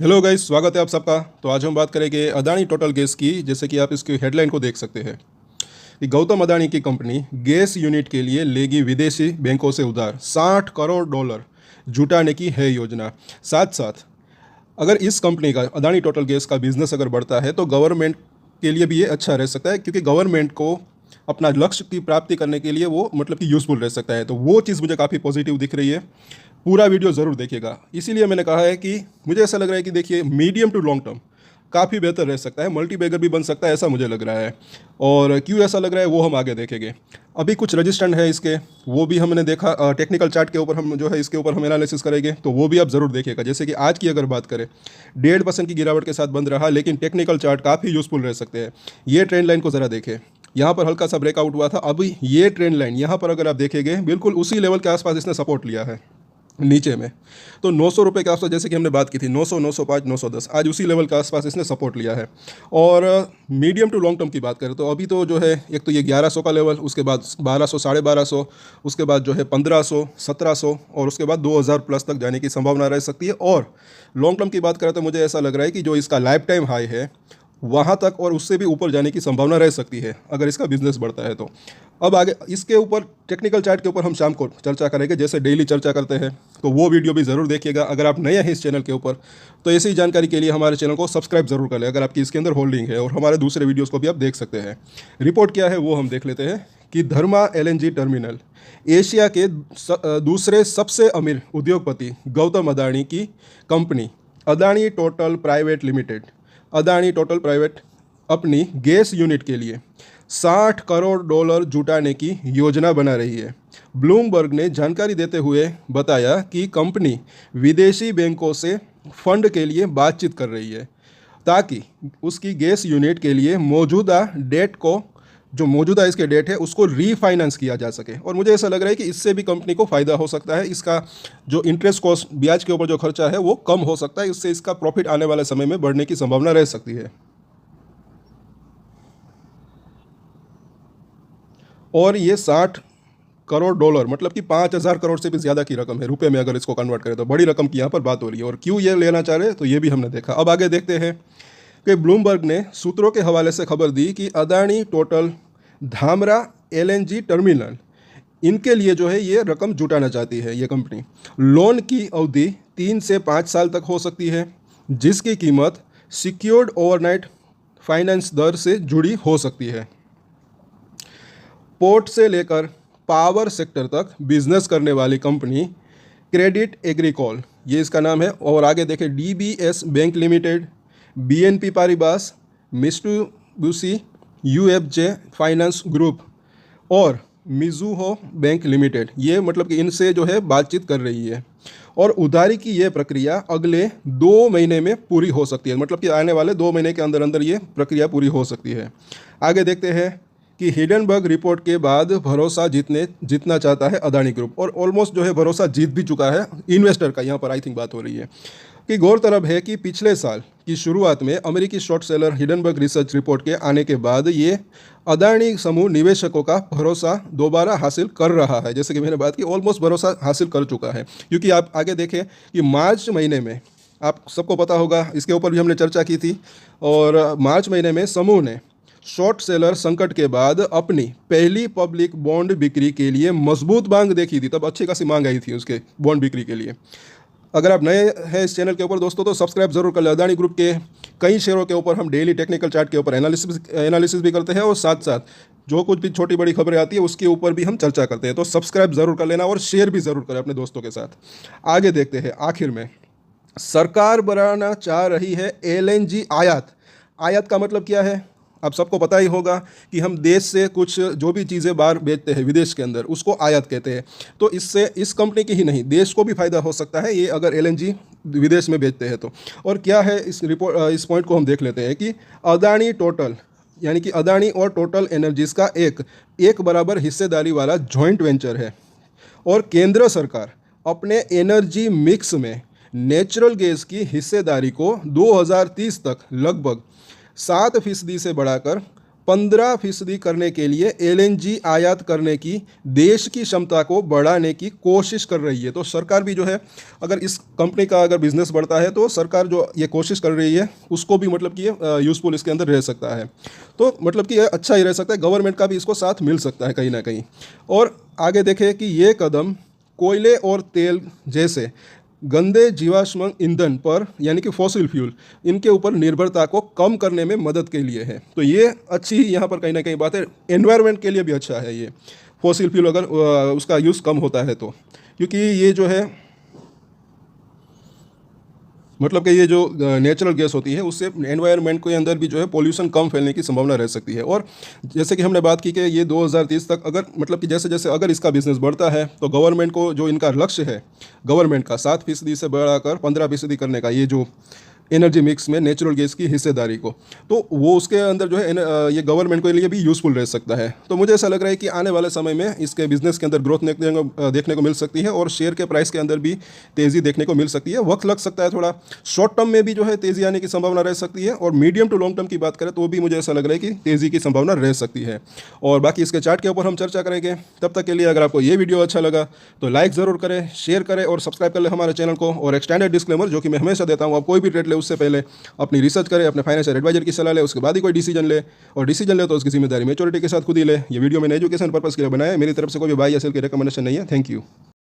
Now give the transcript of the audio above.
Hello guys, स्वागत है आप सबका। तो आज हम बात करेंगे अदानी टोटल गैस की। जैसे कि आप इसकी हेडलाइन को देख सकते हैं कि गौतम अदानी की कंपनी गैस यूनिट के लिए लेगी विदेशी बैंकों से उधार, $60 करोड़ जुटाने की है योजना। साथ साथ अगर इस कंपनी का अदानी टोटल गैस का बिजनेस अगर बढ़ता है तो गवर्नमेंट के लिए भी ये अच्छा रह सकता है, क्योंकि गवर्नमेंट को अपना लक्ष्य की प्राप्ति करने के लिए वो मतलब कि यूज़फुल रह सकता है। तो वो चीज़ मुझे काफ़ी पॉजिटिव दिख रही है। पूरा वीडियो ज़रूर देखिएगा। इसीलिए मैंने कहा है कि मुझे ऐसा लग रहा है कि देखिए, मीडियम टू लॉन्ग टर्म काफ़ी बेहतर रह सकता है, मल्टी बैगर भी बन सकता है, ऐसा मुझे लग रहा है। और क्यों ऐसा लग रहा है वो हम आगे देखेंगे। अभी कुछ रजिस्टेंट है इसके, वो भी हमने देखा। टेक्निकल चार्ट के ऊपर हम जो है इसके ऊपर हम एनालिसिस करेंगे, तो वो भी आप ज़रूर देखिएगा। जैसे कि आज की अगर बात करें, 1.5% की गिरावट के साथ बंद रहा, लेकिन टेक्निकल चार्ट काफ़ी यूज़फुल रह सकते हैं। ये ट्रेंड लाइन को ज़रा देखें, यहाँ पर हल्का सा ब्रेकआउट हुआ था। अभी ये ट्रेंड लाइन यहाँ पर अगर आप देखेंगे, बिल्कुल उसी लेवल के आसपास इसने सपोर्ट लिया है नीचे में। तो 900 रुपये के आसपास, जैसे कि हमने बात की थी, 900, 905, 910, आज उसी लेवल के आसपास इसने सपोर्ट लिया है। और मीडियम टू लॉन्ग टर्म की बात करें तो अभी तो जो है, एक तो ये 1100 का लेवल, उसके बाद 1200, 1250, उसके बाद जो है 1500, 1700 और उसके बाद 2000 प्लस तक जाने की संभावना रह सकती है। और लॉन्ग टर्म की बात करें तो मुझे ऐसा लग रहा है कि जो इसका लाइफ टाइम हाई है वहाँ तक और उससे भी ऊपर जाने की संभावना रह सकती है अगर इसका बिजनेस बढ़ता है तो। अब आगे इसके ऊपर टेक्निकल चार्ट के ऊपर हम शाम को चर्चा करेंगे, जैसे डेली चर्चा करते हैं। तो वो वीडियो भी ज़रूर देखिएगा। अगर आप नए हैं इस चैनल के ऊपर तो ऐसी जानकारी के लिए हमारे चैनल को सब्सक्राइब ज़रूर कर लें, अगर आपकी इसके अंदर होल्डिंग है। और हमारे दूसरे वीडियोज़ को भी आप देख सकते हैं। रिपोर्ट क्या है वो हम देख लेते हैं कि धर्मा LNG टर्मिनल, एशिया के दूसरे सबसे अमीर उद्योगपति गौतम अदानी की company Adani total private limited, Adani total private, अपनी गैस यूनिट के लिए $60 करोड़ जुटाने की योजना बना रही है। ब्लूमबर्ग ने जानकारी देते हुए बताया कि कंपनी विदेशी बैंकों से फंड के लिए बातचीत कर रही है, ताकि उसकी गैस यूनिट के लिए मौजूदा डेट को, जो मौजूदा इसके डेट है, उसको रीफाइनेंस किया जा सके। और मुझे ऐसा लग रहा है कि इससे भी कंपनी को फ़ायदा हो सकता है। इसका जो इंटरेस्ट कॉस्ट, ब्याज के ऊपर जो खर्चा है वो कम हो सकता है। इससे इसका प्रॉफिट आने वाले समय में बढ़ने की संभावना रह सकती है। और ये $60 करोड़ मतलब कि 5000 करोड़ से भी ज़्यादा की रकम है। रुपए में अगर इसको कन्वर्ट करें तो बड़ी रकम की यहाँ पर बात हो रही है। और क्यों ये लेना चाह रहे हैं तो ये भी हमने देखा। अब आगे देखते हैं कि ब्लूमबर्ग ने सूत्रों के हवाले से खबर दी कि Adani total Dhamra LNG terminal, इनके लिए जो है ये रकम जुटाना चाहती है ये कंपनी। लोन की अवधि 3 से 5 साल तक हो सकती है, जिसकी कीमत सिक्योर्ड ओवरनाइट फाइनेंस दर से जुड़ी हो सकती है। पोर्ट से लेकर पावर सेक्टर तक बिजनेस करने वाली कंपनी क्रेडिट एग्रीकॉल, ये इसका नाम है। और आगे देखें, DBS bank limited, BNP Paribas, Mitsubishi UFJ finance group और मिज़ुहो बैंक लिमिटेड, ये मतलब कि इनसे जो है बातचीत कर रही है। और उधारी की ये प्रक्रिया अगले 2 महीने में पूरी हो सकती है, मतलब कि आने वाले 2 महीने के अंदर अंदर ये प्रक्रिया पूरी हो सकती है। आगे देखते हैं कि हिडनबर्ग रिपोर्ट के बाद भरोसा जीतना चाहता है अदानी ग्रुप, और ऑलमोस्ट जो है भरोसा जीत भी चुका है इन्वेस्टर का। यहाँ पर आई थिंक बात हो रही है कि गौरतलब है कि पिछले साल की शुरुआत में अमेरिकी short seller Hindenburg research report के आने के बाद ये अदानी समूह निवेशकों का भरोसा दोबारा हासिल कर रहा है। जैसे कि मैंने बात की, ऑलमोस्ट भरोसा हासिल कर चुका है। क्योंकि आप आगे देखें कि मार्च महीने में, आप सबको पता होगा, इसके ऊपर भी हमने चर्चा की थी। और मार्च महीने में समूह ने शॉर्ट सेलर संकट के बाद अपनी पहली पब्लिक बॉन्ड बिक्री के लिए मजबूत मांग देखी थी। तब अच्छी खासी मांग आई थी उसके बॉन्ड बिक्री के लिए। अगर आप नए हैं इस चैनल के ऊपर दोस्तों तो सब्सक्राइब जरूर कर लें। अदानी ग्रुप के कई शेयरों के ऊपर हम डेली टेक्निकल चार्ट के ऊपर एनालिसिस भी करते हैं, और साथ साथ जो कुछ भी छोटी बड़ी खबरें आती है उसके ऊपर भी हम चर्चा करते हैं। तो सब्सक्राइब जरूर कर लेना और शेयर भी जरूर करें अपने दोस्तों के साथ। आगे देखते हैं, आखिर में सरकार बढ़ाना चाह रही है LNG आयात। आयात का मतलब क्या है आप सबको पता ही होगा कि हम देश से कुछ जो भी चीज़ें बाहर बेचते हैं विदेश के अंदर, उसको आयात कहते हैं। तो इससे इस कंपनी की ही नहीं, देश को भी फ़ायदा हो सकता है ये अगर LNG विदेश में बेचते हैं तो। और क्या है इस पॉइंट को हम देख लेते हैं कि अदानी टोटल, यानी कि अदानी और टोटल एनर्जीज का एक बराबर हिस्सेदारी वाला जॉइंट वेंचर है। और केंद्र सरकार अपने एनर्जी मिक्स में नेचुरल गैस की हिस्सेदारी को 2030 तक लगभग 7% से बढ़ाकर 15% करने के लिए एलएनजी आयात करने की देश की क्षमता को बढ़ाने की कोशिश कर रही है। तो सरकार भी जो है, अगर इस कंपनी का अगर बिजनेस बढ़ता है तो सरकार जो ये कोशिश कर रही है उसको भी मतलब कि ये यूज़फुल इसके अंदर रह सकता है। तो मतलब कि ये अच्छा ही रह सकता है, गवर्नमेंट का भी इसको साथ मिल सकता है कहीं ना कहीं। और आगे देखें कि ये कदम कोयले और तेल जैसे गंदे जीवाश्म ईंधन पर यानी कि फॉसिल फ्यूल इनके ऊपर निर्भरता को कम करने में मदद के लिए है। तो ये अच्छी यहाँ पर कहीं ना कहीं बात है, एनवायरनमेंट के लिए भी अच्छा है ये फॉसिल फ्यूल अगर उसका यूज़ कम होता है तो, क्योंकि ये जो है मतलब कि ये जो नेचुरल गैस होती है उससे एनवायरनमेंट के अंदर भी जो है पोल्यूशन कम फैलने की संभावना रह सकती है। और जैसे कि हमने बात की कि ये 2030 तक अगर मतलब कि जैसे जैसे अगर इसका बिजनेस बढ़ता है तो गवर्नमेंट को जो इनका लक्ष्य है गवर्नमेंट का 7% से बढ़ाकर 15% करने का, ये जो एनर्जी मिक्स में नेचुरल गैस की हिस्सेदारी को, तो वो उसके अंदर जो है ये गवर्नमेंट के लिए भी यूज़फुल रह सकता है। तो मुझे ऐसा लग रहा है कि आने वाले समय में इसके बिजनेस के अंदर ग्रोथ देखने को मिल सकती है और शेयर के प्राइस के अंदर भी तेज़ी देखने को मिल सकती है। वक्त लग सकता है थोड़ा, शॉर्ट टर्म में भी जो है तेज़ी आने की संभावना रह सकती है, और मीडियम टू लॉन्ग टर्म की बात करें तो भी मुझे ऐसा लग रहा है कि तेज़ी की संभावना रह सकती है। और बाकी इसके चार्ट के ऊपर हम चर्चा करेंगे। तब तक के लिए अगर आपको ये वीडियो अच्छा लगा तो लाइक ज़रूर करें, शेयर करें और सब्सक्राइब कर लें हमारे चैनल को। और एक स्टैंडर्ड डिस्क्लेमर जो कि मैं हमेशा देता हूँ, आप कोई भी ट्रेड ले उससे पहले अपनी रिसर्च करें, अपने फाइनेंशियल एडवाइजर की सलाह ले, उसके बाद ही कोई डिसीजन ले, और डिसीजन ले तो उसकी जिम्मेदारी मैच्योरिटी के साथ खुद ही ले। ये वीडियो मैंने एजुकेशन पर्पस के लिए बनाया है, मेरी तरफ से कोई भी बाय या सेल की रिकमेंडेशन नहीं है। Thank you.